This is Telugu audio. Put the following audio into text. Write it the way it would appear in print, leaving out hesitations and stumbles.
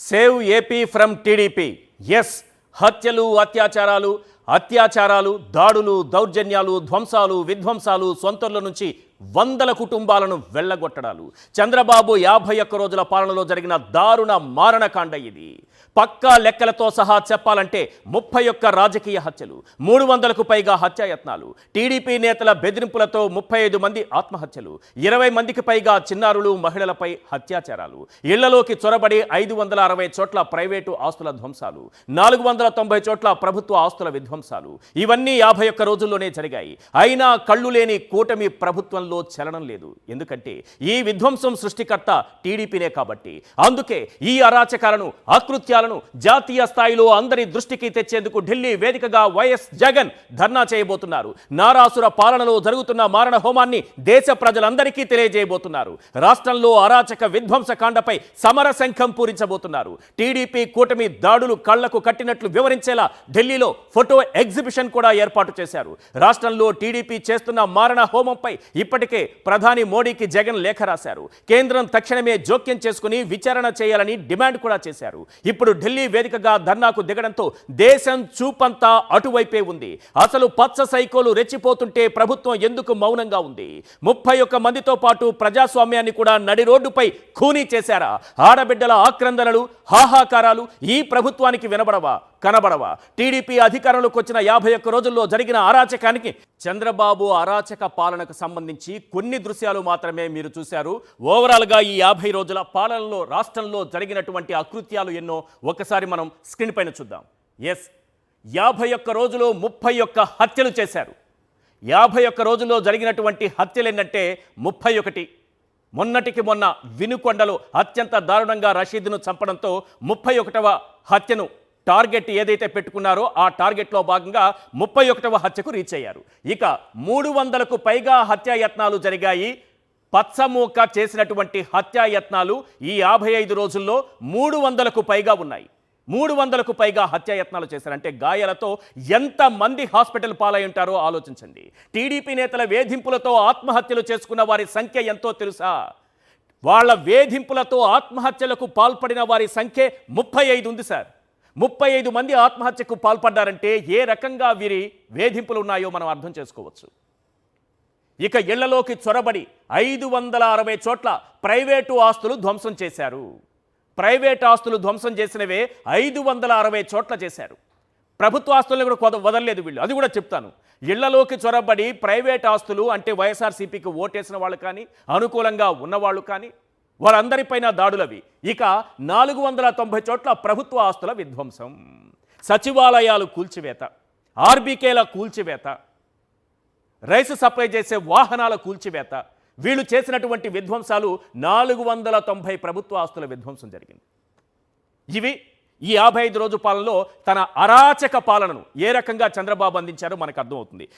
Save AP from TDP. Yes, హత్యలు, అత్యాచారాలు, దాడులు, దౌర్జన్యాలు, ధ్వంసాలు, విధ్వంసాలు, సొంతూర్ల నుంచి వందల కుటుంబాలను వెళ్ళగొట్టడాలు. చంద్రబాబు 51 రోజుల పాలనలో జరిగిన దారుణ మారణకాండ ఇది. పక్కా లెక్కలతో సహా చెప్పాలంటే 31 రాజకీయ హత్యలు, 300కు పైగా హత్యాయత్నాలు, టీడీపీ నేతల బెదిరింపులతో 35 మంది ఆత్మహత్యలు, 20 మందికి పైగా చిన్నారులు, మహిళలపై అత్యాచారాలు, ఇళ్లలోకి చొరబడి 560 చోట్ల ప్రైవేటు ఆస్తుల ధ్వంసాలు, 490 చోట్ల ప్రభుత్వ ఆస్తుల విధ్వంసాలు. ఇవన్నీ 51 రోజుల్లోనే జరిగాయి. అయినా కళ్ళు లేని కూటమి ప్రభుత్వంలో చలనం లేదు. ఎందుకంటే ఈ విధ్వంసం సృష్టికర్త టీడీపీనే కాబట్టి. అందుకే ఈ అరాచకాలను, అకృత్యాలను జాతీయ స్థాయిలో అందరి దృష్టికి తెచ్చేందుకు ఢిల్లీ వేదికగా వైఎస్ జగన్ ధర్నా చేయబోతున్నారు. నారాసుర పాలనలో జరుగుతున్న మారణ హోమాన్ని దేశ ప్రజలందరికీ తెలియజేయబోతున్నారు. రాష్ట్రంలో అరాచక విధ్వంసకాండపై సమర శంఖం పూరించబోతున్నారు. టీడీపీ కూటమి దాడులు కళ్లకు కట్టినట్లు వివరించేలా ఢిల్లీలో ఫోటో ఎగ్జిబిషన్ కూడా ఏర్పాటు చేశారు. రాష్ట్రంలో టీడీపీ చేస్తున్న మారణ హోమంపై ఇప్పటికే ప్రధాని మోడీకి జగన్ లేఖ రాశారు. కేంద్రం తక్షణమే జోక్యం చేసుకుని విచారణ చేయాలని డిమాండ్ కూడా చేశారు. ఇప్పుడు ఢిల్లీ వేదికగా ధర్నాకు దిగడంతో దేశం చూపంతా అటువైపే ఉంది. అసలు పచ్చ సైకోలు రెచ్చిపోతుంటే ప్రభుత్వం ఎందుకు మౌనంగా ఉంది? 31 మందితో పాటు ప్రజాస్వామ్యాన్ని కూడా నడి రోడ్డుపై ఖూనీ చేశారా? ఆడబిడ్డల ఆక్రందనలు, హాహాకారాలు ఈ ప్రభుత్వానికి వినబడవా, కనబడవా? టీడీపీ అధికారంలోకి వచ్చిన 51 రోజుల్లో జరిగిన అరాచకానికి, చంద్రబాబు అరాచక పాలనకు సంబంధించి కొన్ని దృశ్యాలు మాత్రమే మీరు చూశారు. ఓవరాల్గా ఈ 50 రోజుల పాలనలో రాష్ట్రంలో జరిగినటువంటి అకృత్యాలు ఎన్నో ఒకసారి మనం స్క్రీన్ పైన చూద్దాం. ఎస్, 51 రోజులు 31 హత్యలు చేశారు. 51 రోజుల్లో జరిగినటువంటి హత్యలు ఏంటంటే 31. మొన్నటికి మొన్న వినుకొండలో అత్యంత దారుణంగా రషీద్ను చంపడంతో 31వ హత్యను టార్గెట్ ఏదైతే పెట్టుకున్నారో ఆ టార్గెట్లో భాగంగా 31వ హత్యకు రీచ్ అయ్యారు. ఇక 300కు పైగా హత్యాయత్నాలు జరిగాయి. పచ్చమూక చేసినటువంటి హత్యాయత్నాలు ఈ 55 రోజుల్లో 300కు పైగా ఉన్నాయి. 300కు పైగా హత్యాయత్నాలు చేశారంటే గాయాలతో ఎంతమంది హాస్పిటల్ పాలై ఉంటారో ఆలోచించండి. టీడీపీ నేతల వేధింపులతో ఆత్మహత్యలు చేసుకున్న వారి సంఖ్య ఎంతో తెలుసా? వాళ్ళ వేధింపులతో ఆత్మహత్యలకు పాల్పడిన వారి సంఖ్య 35 ఉంది సార్. 35 మంది ఆత్మహత్యకు పాల్పడ్డారంటే ఏ రకంగా వీరి వేధింపులు ఉన్నాయో మనం అర్థం చేసుకోవచ్చు. ఇక ఇళ్లలోకి చొరబడి 560 చోట్ల ప్రైవేటు ఆస్తులు ధ్వంసం చేశారు. ప్రైవేట్ ఆస్తులు ధ్వంసం చేసినవే 560 చోట్ల చేశారు. ప్రభుత్వ ఆస్తులను కూడా వదలలేదు వీళ్ళు, అది కూడా చెప్తాను. ఇళ్లలోకి చొరబడి ప్రైవేట్ ఆస్తులు అంటే వైఎస్ఆర్సీపీకి ఓటేసిన వాళ్ళు కానీ, అనుకూలంగా ఉన్నవాళ్ళు కానీ, వారందరిపైన దాడులవి. ఇక 490 చోట్ల ప్రభుత్వ ఆస్తుల విధ్వంసం, సచివాలయాలు కూల్చివేత, ఆర్బీకేల కూల్చివేత, రైస్ సప్లై చేసే వాహనాల కూల్చివేత. వీళ్ళు చేసినటువంటి విధ్వంసాలు 490 ప్రభుత్వ ఆస్తుల విధ్వంసం జరిగింది. ఇవి ఈ 55 రోజు పాలనలో తన అరాచక పాలనను ఏ రకంగా చంద్రబాబు అందించారో మనకు అర్థమవుతుంది.